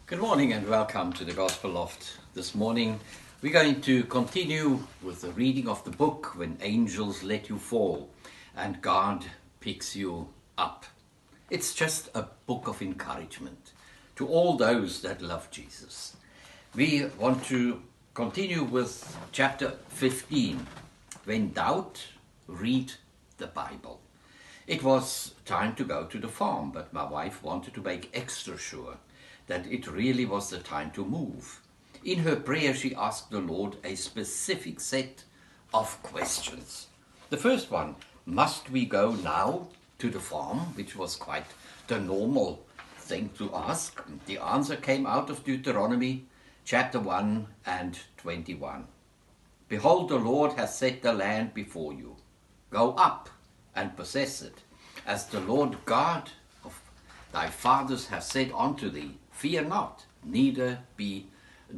Good morning and welcome to the Gospel Loft. This morning we're going to continue with the reading of the book When Angels Let You Fall and God Picks You Up. It's just a book of encouragement to all those that love Jesus. We want to continue with chapter 15. When doubt, read the Bible. It was time to go to the farm, but my wife wanted to make extra sure that it really was the time to move. In her prayer, she asked the Lord a specific set of questions. The first one, must we go now to the farm? Which was quite the normal thing to ask. The answer came out of Deuteronomy chapter 1 and 21. Behold, the Lord has set the land before you. Go up and possess it, as the Lord God of thy fathers hath said unto thee. Fear not, neither be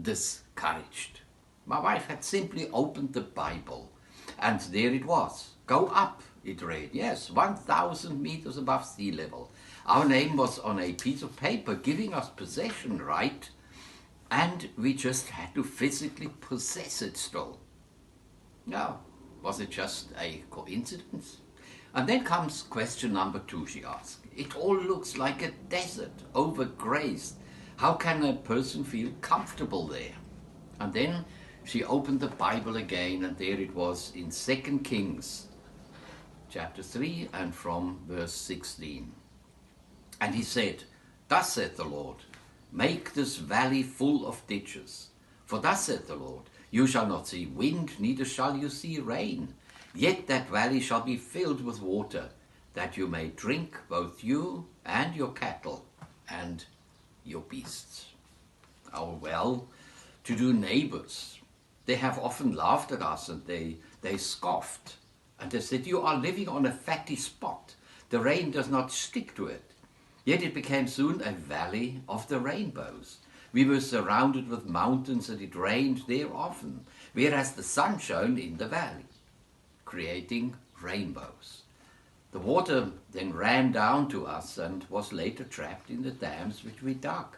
discouraged. My wife had simply opened the Bible, and there it was. Go up, it read. Yes, 1,000 meters above sea level. Our name was on a piece of paper giving us possession right, and we just had to physically possess it still. Now, was it just a coincidence? And then comes question number 2, she asked. It all looks like a desert, overgrazed. How can a person feel comfortable there? And then she opened the Bible again, and there it was in 2 Kings, chapter 3, and from verse 16. And he said, Thus saith the Lord, make this valley full of ditches. For thus saith the Lord, you shall not see wind, neither shall you see rain. Yet that valley shall be filled with water, that you may drink, both you and your cattle and your beasts. Our well-to-do neighbors, they have often laughed at us, and they scoffed. And they said, you are living on a fatty spot. The rain does not stick to it. Yet it became soon a valley of the rainbows. We were surrounded with mountains, and it rained there often, whereas the sun shone in the valley, creating rainbows. The water then ran down to us and was later trapped in the dams which we dug.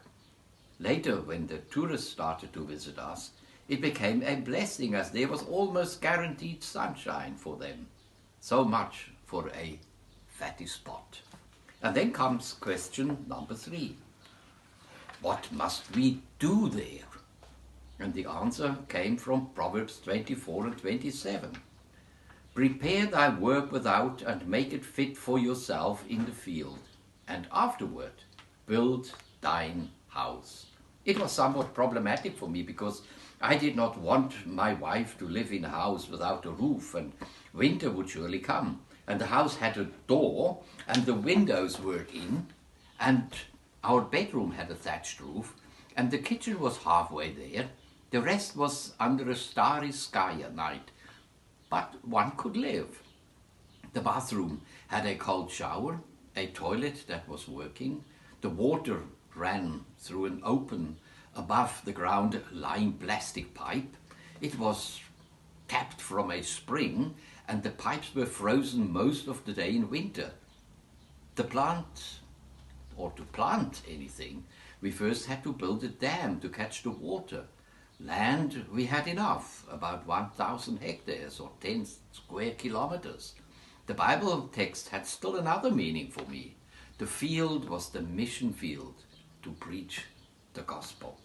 Later, when the tourists started to visit us, it became a blessing, as there was almost guaranteed sunshine for them. So much for a fatty spot. And then comes question number 3. What must we do there? And the answer came from Proverbs 24 and 27. Prepare thy work without, and make it fit for yourself in the field, and afterward build thine house. It was somewhat problematic for me, because I did not want my wife to live in a house without a roof, and winter would surely come. And the house had a door, and the windows were in, and our bedroom had a thatched roof, and the kitchen was halfway there. The rest was under a starry sky at night. But one could live. The bathroom had a cold shower, a toilet that was working. The water ran through an open, above the ground lying plastic pipe. It was tapped from a spring, and the pipes were frozen most of the day in winter. To plant anything, we first had to build a dam to catch the water. Land we had enough, about 1,000 hectares or 10 square kilometers. The Bible text had still another meaning for me. The field was the mission field to preach the gospel.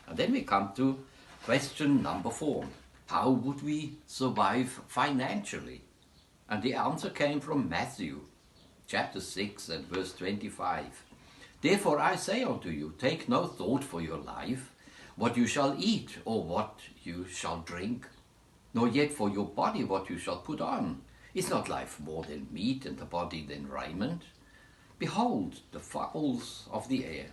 And then we come to question number 4. How would we survive financially? And the answer came from Matthew, chapter 6 and verse 25. Therefore I say unto you, take no thought for your life, what you shall eat, or what you shall drink, nor yet for your body what you shall put on. Is not life more than meat, and the body than raiment? Behold the fowls of the air.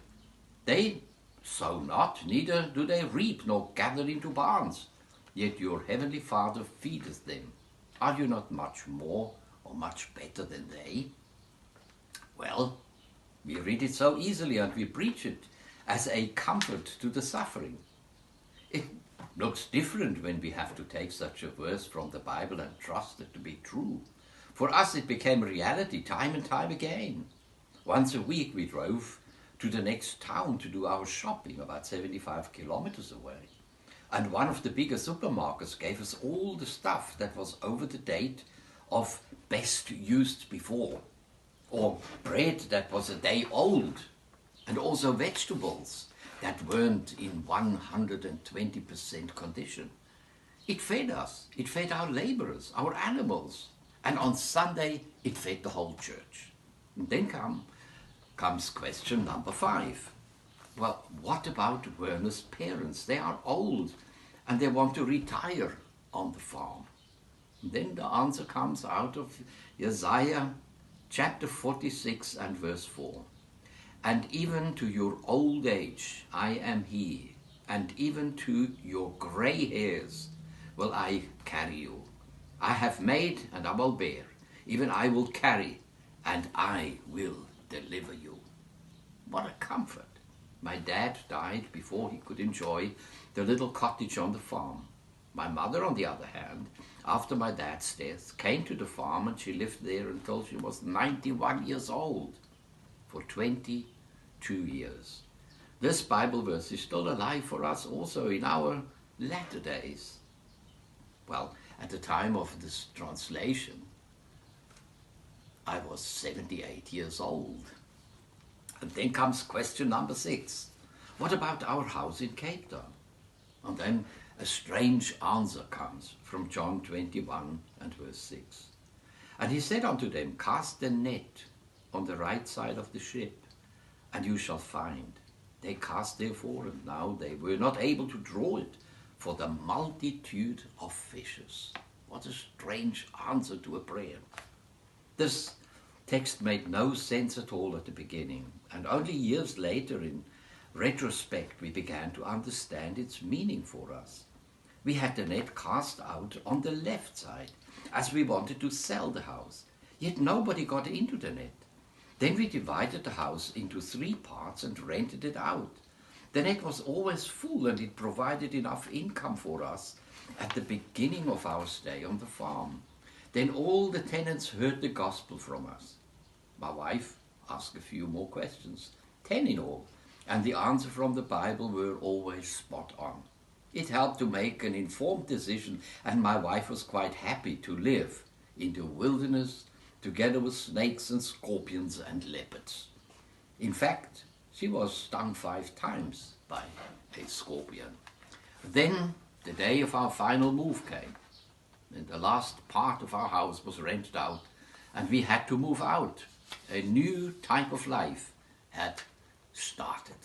They sow not, neither do they reap, nor gather into barns, yet your heavenly Father feedeth them. Are you not much more or much better than they? Well, we read it so easily, and we preach it as a comfort to the suffering. It looks different when we have to take such a verse from the Bible and trust it to be true. For us it became reality time and time again. Once a week we drove to the next town to do our shopping, about 75 kilometers away. And one of the bigger supermarkets gave us all the stuff that was over the date of best used before, or bread that was a day old, and also vegetables that weren't in 120% condition. It fed us, it fed our laborers, our animals, and on Sunday it fed the whole church. And then comes question number 5. Well, what about Werner's parents? They are old and they want to retire on the farm. And then the answer comes out of Isaiah chapter 46 and verse 4. And even to your old age I am he, and even to your grey hairs will I carry you. I have made and I will bear, even I will carry and I will deliver you. What a comfort. My dad died before he could enjoy the little cottage on the farm. My mother, on the other hand, after my dad's death, came to the farm and she lived there until she was 91 years old, for 22 years. This Bible verse is still alive for us also in our latter days. Well, at the time of this translation, I was 78 years old. And then comes question number 6. What about our house in Cape Town? And then a strange answer comes from John 21 and verse 6. And he said unto them, cast the net on the right side of the ship, and you shall find. They cast therefore, and now they were not able to draw it, for the multitude of fishes. What a strange answer to a prayer. This text made no sense at all at the beginning, and only years later, in retrospect, we began to understand its meaning for us. We had the net cast out on the left side, as we wanted to sell the house, yet nobody got into the net. Then we divided the house into 3 parts and rented it out. The net was always full, and it provided enough income for us at the beginning of our stay on the farm. Then all the tenants heard the gospel from us. My wife asked a few more questions, 10 in all, and the answer from the Bible were always spot on. It helped to make an informed decision, and my wife was quite happy to live in the wilderness together with snakes and scorpions and leopards. In fact, she was stung 5 times by a scorpion. Then the day of our final move came, and the last part of our house was rented out, and we had to move out. A new type of life had started.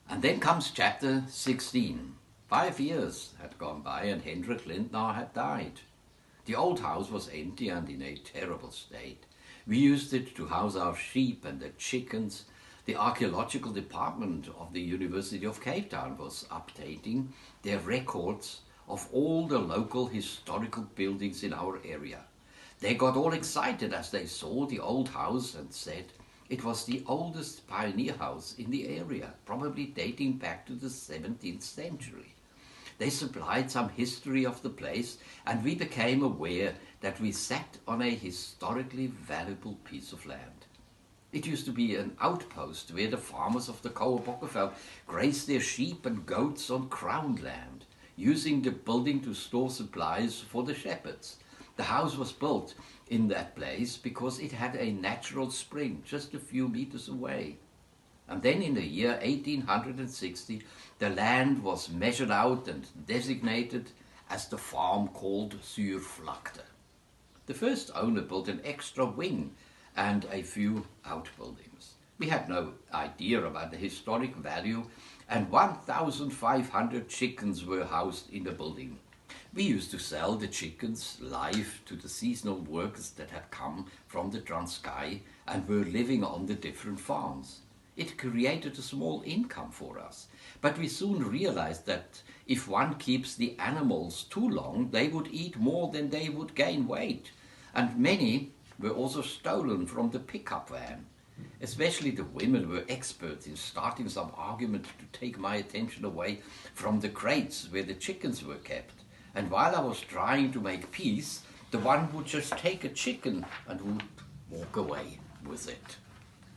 And then comes chapter 16. 5 years had gone by and Hendrik Lindner had died. The old house was empty and in a terrible state. We used it to house our sheep and the chickens. The archaeological department of the University of Cape Town was updating their records of all the local historical buildings in our area. They got all excited as they saw the old house and said it was the oldest pioneer house in the area, probably dating back to the 17th century. They supplied some history of the place, and we became aware that we sat on a historically valuable piece of land. It used to be an outpost where the farmers of the Koabokkerveld grazed their sheep and goats on crown land, using the building to store supplies for the shepherds. The house was built in that place because it had a natural spring just a few meters away. And then in the year 1860, the land was measured out and designated as the farm called Zuurvlakte. The first owner built an extra wing and a few outbuildings. We had no idea about the historic value, and 1,500 chickens were housed in the building. We used to sell the chickens live to the seasonal workers that had come from the Transkei and were living on the different farms. It created a small income for us, but we soon realized that if one keeps the animals too long, they would eat more than they would gain weight, and many were also stolen from the pickup van. Especially the women were experts in starting some argument to take my attention away from the crates where the chickens were kept. And while I was trying to make peace, the one would just take a chicken and would walk away with it.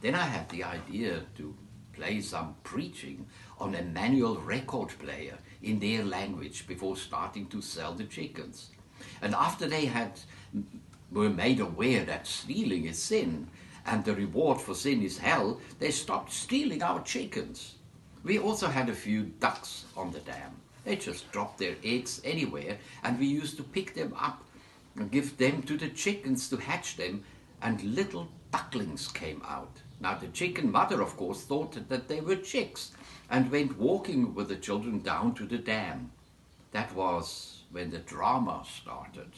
Then I had the idea to play some preaching on a manual record player in their language before starting to sell the chickens. And after they were made aware that stealing is sin and the reward for sin is hell, they stopped stealing our chickens. We also had a few ducks on the dam. They just dropped their eggs anywhere, and we used to pick them up and give them to the chickens to hatch them, and little ducklings came out. Now the chicken mother, of course, thought that they were chicks and went walking with the children down to the dam. That was when the drama started.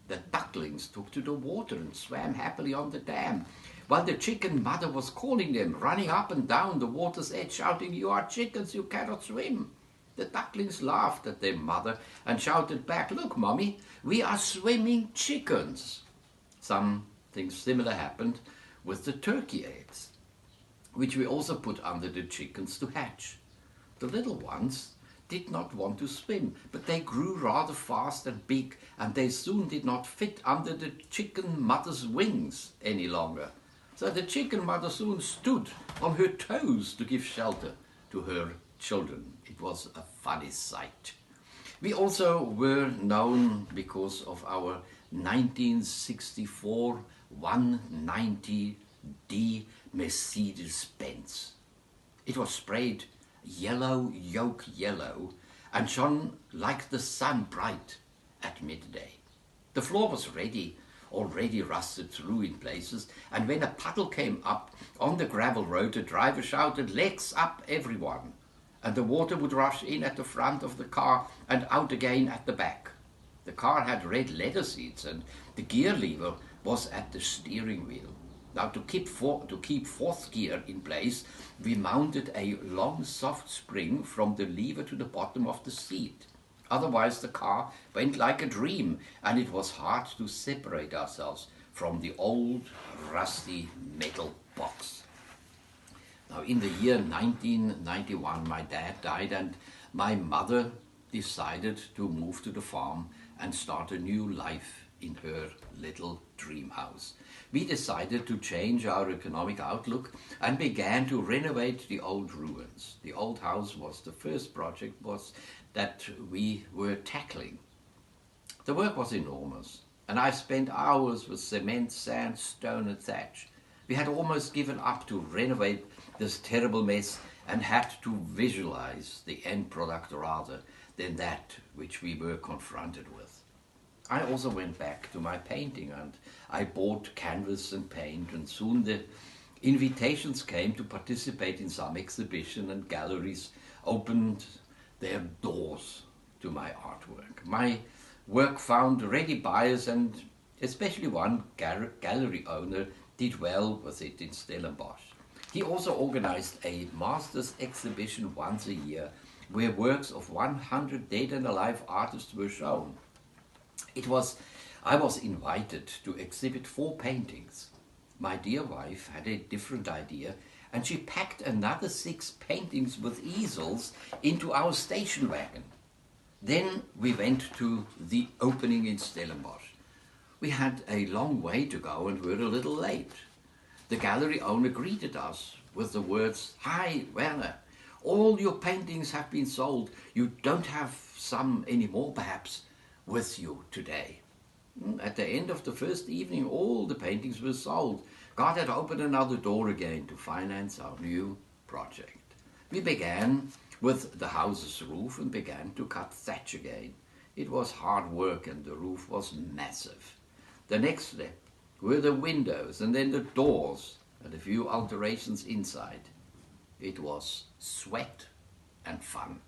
The ducklings took to the water and swam happily on the dam, while the chicken mother was calling them, running up and down the water's edge, shouting, "You are chickens, you cannot swim." The ducklings laughed at their mother and shouted back, "Look, Mommy, we are swimming chickens." Something similar happened with the turkey eggs, which we also put under the chickens to hatch. The little ones did not want to swim, but they grew rather fast and big, and they soon did not fit under the chicken mother's wings any longer. So the chicken mother soon stood on her toes to give shelter to her children. It was a funny sight. We also were known because of our 1964 190D Mercedes-Benz. It was sprayed yellow, yolk yellow, and shone like the sun bright at midday. The floor was already rusted through in places, and when a puddle came up on the gravel road, the driver shouted, "Legs up, everyone!" And the water would rush in at the front of the car and out again at the back. The car had red leather seats, and the gear lever was at the steering wheel. Now, to keep fourth gear in place, we mounted a long soft spring from the lever to the bottom of the seat. Otherwise, the car went like a dream, and it was hard to separate ourselves from the old, rusty metal box. Now, in the year 1991, my dad died, and my mother decided to move to the farm and start a new life in her little dream house. We decided to change our economic outlook and began to renovate the old ruins. The old house was the first project that we were tackling. The work was enormous, and I spent hours with cement, sand, stone, and thatch. We had almost given up to renovate this terrible mess and had to visualize the end product rather than that which we were confronted with. I also went back to my painting, and I bought canvas and paint, and soon the invitations came to participate in some exhibition, and galleries opened their doors to my artwork. My work found ready buyers, and especially one gallery owner did well with it in Stellenbosch. He also organized a master's exhibition once a year where works of 100 dead and alive artists were shown. I was invited to exhibit 4 paintings. My dear wife had a different idea, and she packed another 6 paintings with easels into our station wagon. Then we went to the opening in Stellenbosch. We had a long way to go and were a little late. The gallery owner greeted us with the words, "Hi, Werner, all your paintings have been sold. You don't have some anymore, perhaps, with you today." At the end of the first evening, all the paintings were sold. God had opened another door again to finance our new project. We began with the house's roof and began to cut thatch again. It was hard work, and the roof was massive. The next step were the windows, and then the doors, and a few alterations inside. It was sweat and fun.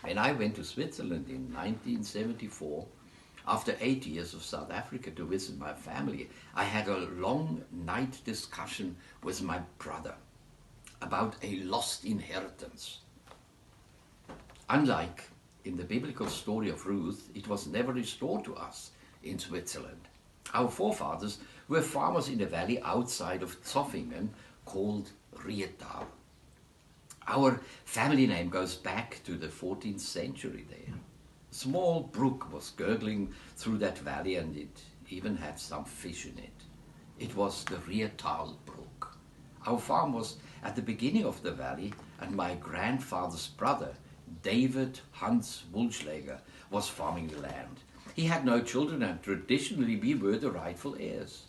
When I went to Switzerland in 1974, after 8 years of South Africa to visit my family, I had a long night discussion with my brother about a lost inheritance. Unlike in the biblical story of Ruth, it was never restored to us in Switzerland. Our forefathers were farmers in a valley outside of Zofingen called Rietal. Our family name goes back to the 14th century there. A small brook was gurgling through that valley, and it even had some fish in it. It was the Rietal Brook. Our farm was at the beginning of the valley, and my grandfather's brother, David Hans Wulschläger, was farming the land. He had no children, and traditionally we were the rightful heirs.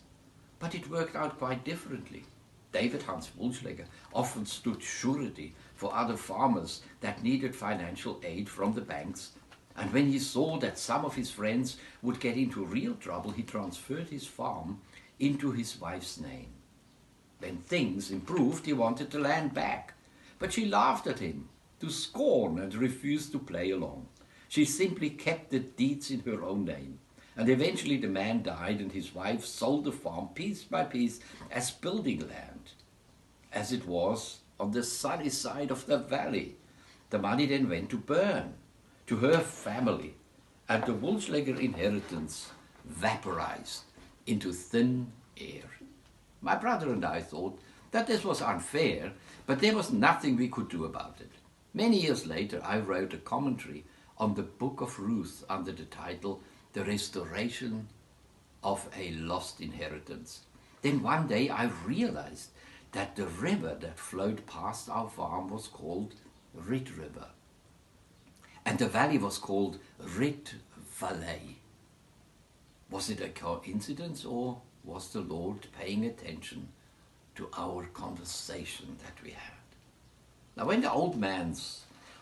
But it worked out quite differently. David Hans Wulschläger often stood surety for other farmers that needed financial aid from the banks, and when he saw that some of his friends would get into real trouble, he transferred his farm into his wife's name. When things improved, he wanted the land back, but she laughed at him to scorn and refused to play along. She simply kept the deeds in her own name. And eventually the man died, and his wife sold the farm piece by piece as building land, as it was on the sunny side of the valley. The money then went to Bern, to her family, and the Wulschläger inheritance vaporized into thin air. My brother and I thought that this was unfair, but there was nothing we could do about it. Many years later, I wrote a commentary on the Book of Ruth under the title The Restoration of a Lost Inheritance. Then one day I realized that the river that flowed past our farm was called Rit River, and the valley was called Rit Valley. Was it a coincidence, or was the Lord paying attention to our conversation that we had? Now, when the old man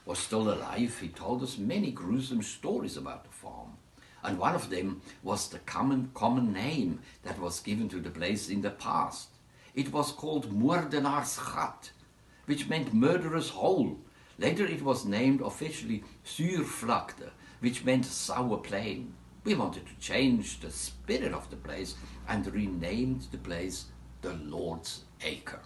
was still alive, he told us many gruesome stories about the farm. And one of them was the common name that was given to the place in the past. It was called Moordenaars Gat, which meant murderer's hole. Later it was named officially Zuurvlakte, which meant sour plain. We wanted to change the spirit of the place and renamed the place the Lord's Acre.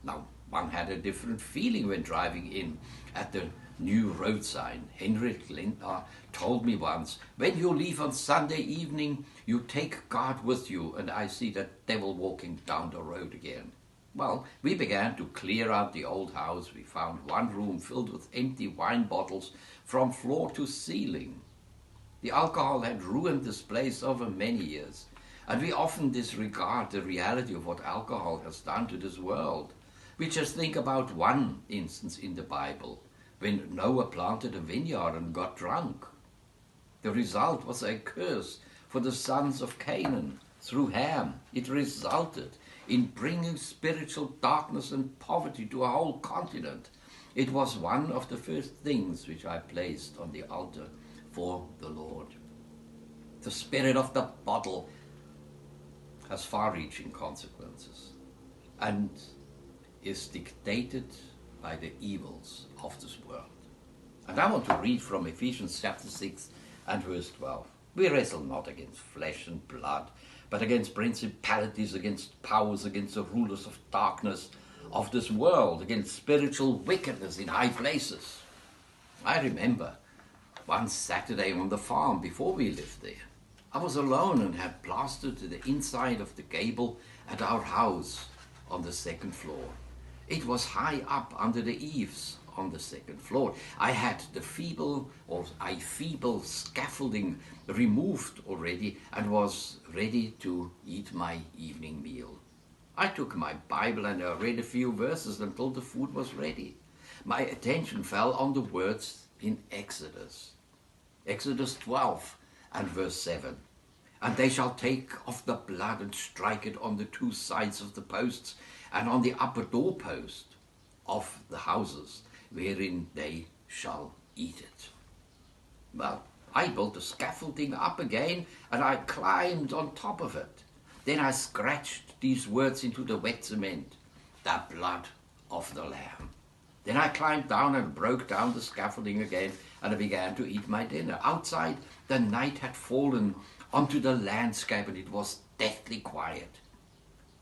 Now, one had a different feeling when driving in at the new road sign. Henrik Lindner told me once, when you leave on Sunday evening, you take God with you, and I see that devil walking down the road again. Well, we began to clear out the old house. We found one room filled with empty wine bottles from floor to ceiling. The alcohol had ruined this place over many years, and we often disregard the reality of what alcohol has done to this world. We just think about one instance in the Bible, when Noah planted a vineyard and got drunk. The result was a curse for the sons of Canaan through Ham. It resulted in bringing spiritual darkness and poverty to a whole continent. It was one of the first things which I placed on the altar for the Lord. The spirit of the bottle has far-reaching consequences and is dictated by the evils of this world. And I want to read from Ephesians chapter 6 and verse 12. We wrestle not against flesh and blood, but against principalities, against powers, against the rulers of darkness of this world, against spiritual wickedness in high places. I remember one Saturday on the farm before we lived there. I was alone and had plastered the inside of the gable at our house on the second floor. It was high up under the eaves on the second floor. I had the feeble scaffolding removed already and was ready to eat my evening meal. I took my Bible and I read a few verses until the food was ready. My attention fell on the words in Exodus 12 and verse 7. And they shall take of the blood and strike it on the two sides of the posts and on the upper doorpost of the houses wherein they shall eat it. Well, I built the scaffolding up again and I climbed on top of it. Then I scratched these words into the wet cement, the blood of the Lamb. Then I climbed down and broke down the scaffolding again, and I began to eat my dinner. Outside, the night had fallen onto the landscape and it was deathly quiet.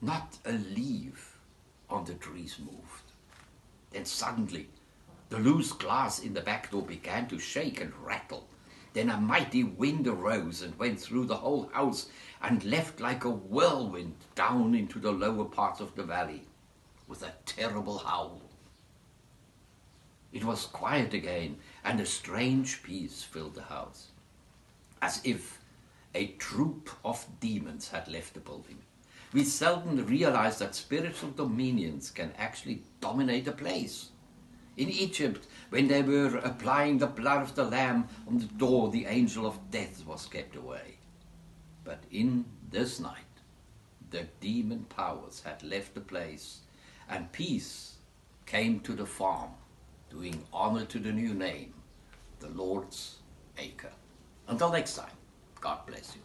Not a leaf on the trees moved. Then suddenly, the loose glass in the back door began to shake and rattle. Then a mighty wind arose and went through the whole house and left like a whirlwind down into the lower parts of the valley with a terrible howl. It was quiet again, and a strange peace filled the house, as if a troop of demons had left the building. We seldom realize that spiritual dominions can actually dominate a place. In Egypt, when they were applying the blood of the lamb on the door, the angel of death was kept away. But in this night, the demon powers had left the place, and peace came to the farm, doing honor to the new name, the Lord's Acre. Until next time, God bless you.